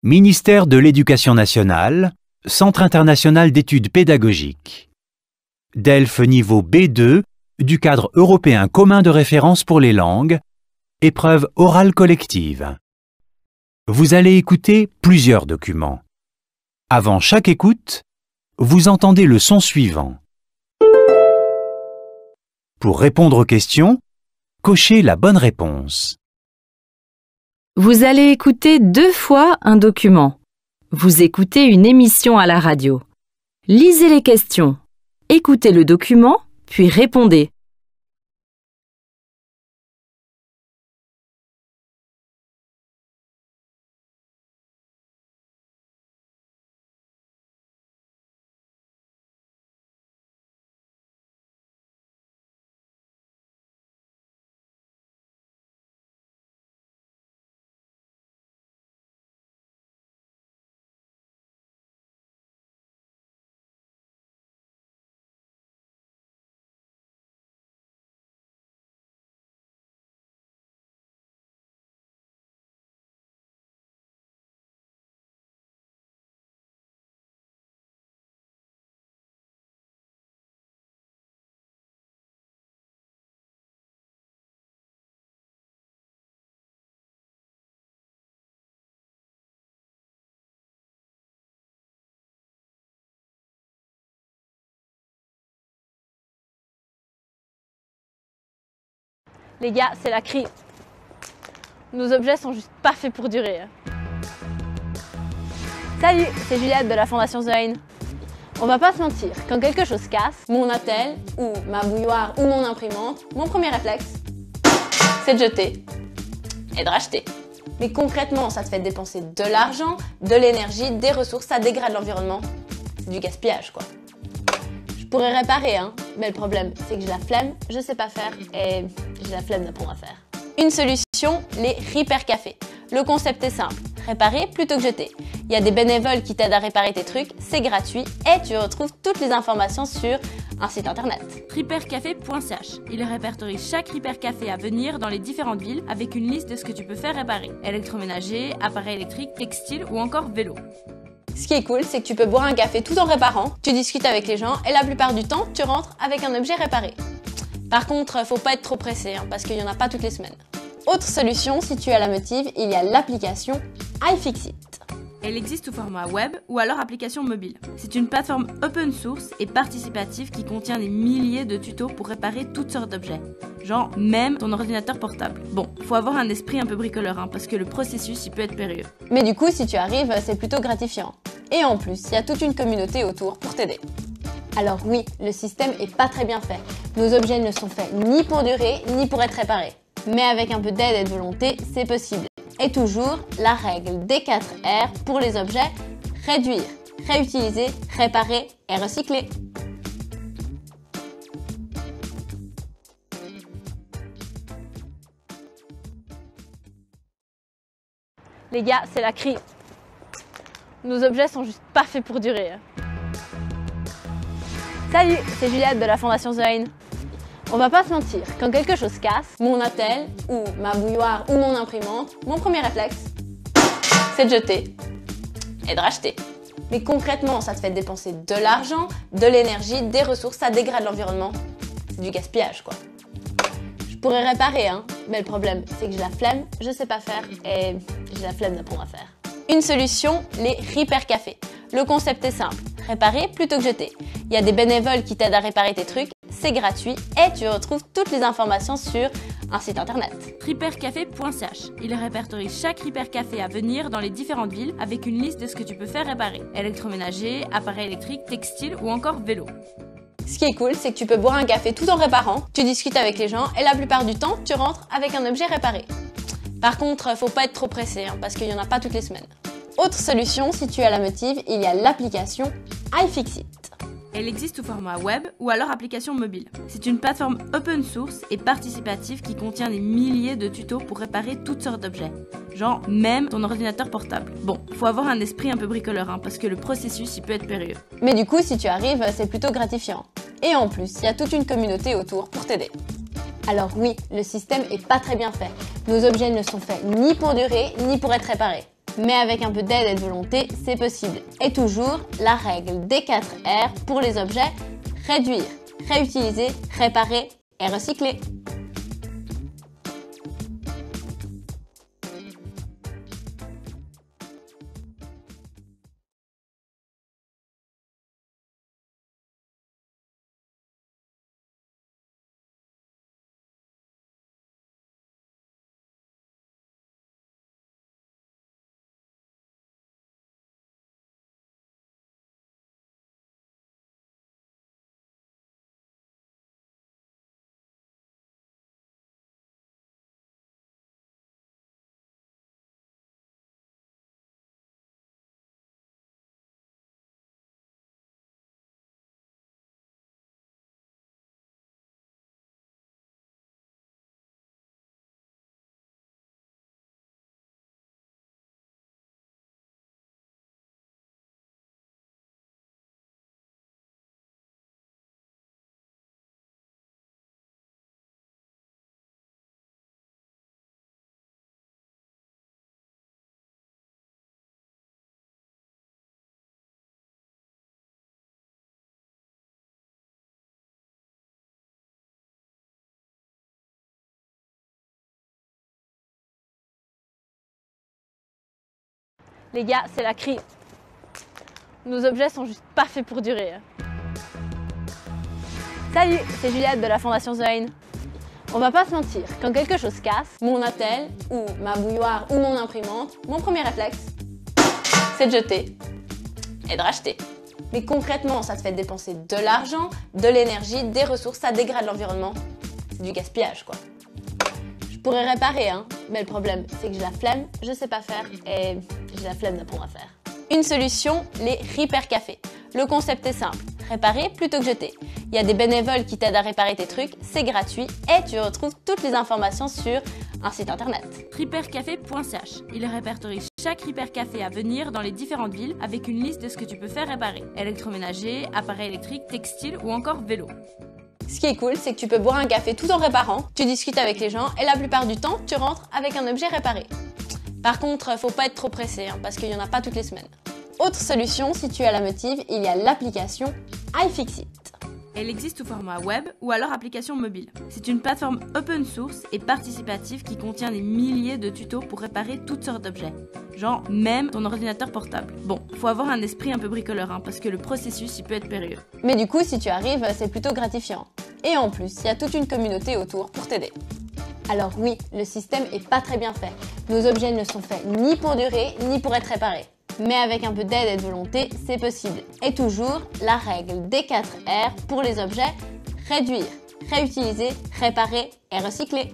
Ministère de l'Éducation nationale, Centre international d'études pédagogiques. DELF niveau B2 du cadre européen commun de référence pour les langues, épreuve orale collective. Vous allez écouter plusieurs documents. Avant chaque écoute, vous entendez le son suivant. Pour répondre aux questions, cochez la bonne réponse. Vous allez écouter 2 fois un document. Vous écoutez une émission à la radio. Lisez les questions. Écoutez le document, puis répondez. Les gars, c'est la crise. Nos objets sont juste pas faits pour durer. Salut, c'est Juliette de la Fondation The Haine. On va pas se mentir, quand quelque chose casse, mon attel, ou ma bouilloire, ou mon imprimante, mon premier réflexe, c'est de jeter et de racheter. Mais concrètement, ça te fait dépenser de l'argent, de l'énergie, des ressources, ça dégrade l'environnement. C'est du gaspillage, quoi. Je pourrais réparer, mais le problème, c'est que j'ai la flemme, je sais pas faire et j'ai la flemme d'apprendre à faire. Une solution, les Repair Café. Le concept est simple, réparer plutôt que jeter. Il y a des bénévoles qui t'aident à réparer tes trucs, c'est gratuit et tu retrouves toutes les informations sur un site internet. repaircafé.ch. Il répertorie chaque Repair Café à venir dans les différentes villes avec une liste de ce que tu peux faire réparer. Électroménager, appareil électrique, textile ou encore vélo. Ce qui est cool, c'est que tu peux boire un café tout en réparant, tu discutes avec les gens et la plupart du temps, tu rentres avec un objet réparé. Par contre, faut pas être trop pressé parce qu'il y en a pas toutes les semaines. Autre solution, si tu es à la motive, il y a l'application iFixit. Elle existe sous format web ou alors application mobile. C'est une plateforme open source et participative qui contient des milliers de tutos pour réparer toutes sortes d'objets. Genre même ton ordinateur portable. Bon, faut avoir un esprit un peu bricoleur parce que le processus il peut être périlleux. Mais du coup, si tu arrives, c'est plutôt gratifiant. Et en plus, il y a toute une communauté autour pour t'aider. Alors oui, le système est pas très bien fait. Nos objets ne sont faits ni pour durer, ni pour être réparés. Mais avec un peu d'aide et de volonté, c'est possible. Et toujours, la règle des 4 R pour les objets, réduire, réutiliser, réparer et recycler. Les gars, c'est la crise. Nos objets sont juste pas faits pour durer. Salut, c'est Juliette de la Fondation The Haine. On va pas se mentir, quand quelque chose casse, mon attel, ou ma bouilloire, ou mon imprimante, mon premier réflexe, c'est de jeter et de racheter. Mais concrètement, ça te fait dépenser de l'argent, de l'énergie, des ressources, ça dégrade l'environnement. C'est du gaspillage, quoi. Je pourrais réparer, mais le problème, c'est que j'ai la flemme, je sais pas faire et j'ai la flemme d'apprendre à faire. Une solution, les Repair Café. Le concept est simple, réparer plutôt que jeter. Il y a des bénévoles qui t'aident à réparer tes trucs, c'est gratuit et tu retrouves toutes les informations sur un site internet. repaircafé.ch. Il répertorie chaque Repair Café à venir dans les différentes villes avec une liste de ce que tu peux faire réparer. Électroménager, appareil électrique, textile ou encore vélo. Ce qui est cool, c'est que tu peux boire un café tout en réparant, tu discutes avec les gens et la plupart du temps, tu rentres avec un objet réparé. Par contre, faut pas être trop pressé parce qu'il y en a pas toutes les semaines. Autre solution, si tu es à la motive, il y a l'application iFixit. Elle existe sous format web ou alors application mobile. C'est une plateforme open source et participative qui contient des milliers de tutos pour réparer toutes sortes d'objets. Genre même ton ordinateur portable. Bon, faut avoir un esprit un peu bricoleur parce que le processus il peut être périlleux. Mais du coup, si tu arrives, c'est plutôt gratifiant. Et en plus, il y a toute une communauté autour pour t'aider. Alors oui, le système est pas très bien fait. Nos objets ne sont faits ni pour durer, ni pour être réparés. Mais avec un peu d'aide et de volonté, c'est possible. Et toujours, la règle des 4 R pour les objets: réduire, réutiliser, réparer et recycler. Les gars, c'est la crise. Nos objets sont juste pas faits pour durer. Salut, c'est Juliette de la Fondation The Haine. On va pas se mentir, quand quelque chose casse, mon attel, ou ma bouilloire, ou mon imprimante, mon premier réflexe, c'est de jeter et de racheter. Mais concrètement, ça te fait dépenser de l'argent, de l'énergie, des ressources, ça dégrade l'environnement. C'est du gaspillage, quoi. Je pourrais réparer, hein, mais le problème, c'est que j'ai la flemme, je sais pas faire, et j'ai la flemme d'apprendre à faire. Une solution, les Repair Café. Le concept est simple, réparer plutôt que jeter. Il y a des bénévoles qui t'aident à réparer tes trucs, c'est gratuit et tu retrouves toutes les informations sur un site internet. repaircafé.ch. Il répertorie chaque Repair Café à venir dans les différentes villes avec une liste de ce que tu peux faire réparer. Électroménager, appareil électrique, textile ou encore vélo. Ce qui est cool, c'est que tu peux boire un café tout en réparant, tu discutes avec les gens et la plupart du temps, tu rentres avec un objet réparé. Par contre, faut pas être trop pressé, hein, parce qu'il y en a pas toutes les semaines. Autre solution, si tu es à la motive, il y a l'application iFixit. Elle existe sous format web ou alors application mobile. C'est une plateforme open source et participative qui contient des milliers de tutos pour réparer toutes sortes d'objets. Genre même ton ordinateur portable. Bon, faut avoir un esprit un peu bricoleur, hein, parce que le processus il peut être périlleux. Mais du coup, si tu arrives, c'est plutôt gratifiant. Et en plus, il y a toute une communauté autour pour t'aider. Alors oui, le système est pas très bien fait. Nos objets ne sont faits ni pour durer, ni pour être réparés. Mais avec un peu d'aide et de volonté, c'est possible. Et toujours, la règle des 4 R pour les objets: réduire, réutiliser, réparer et recycler.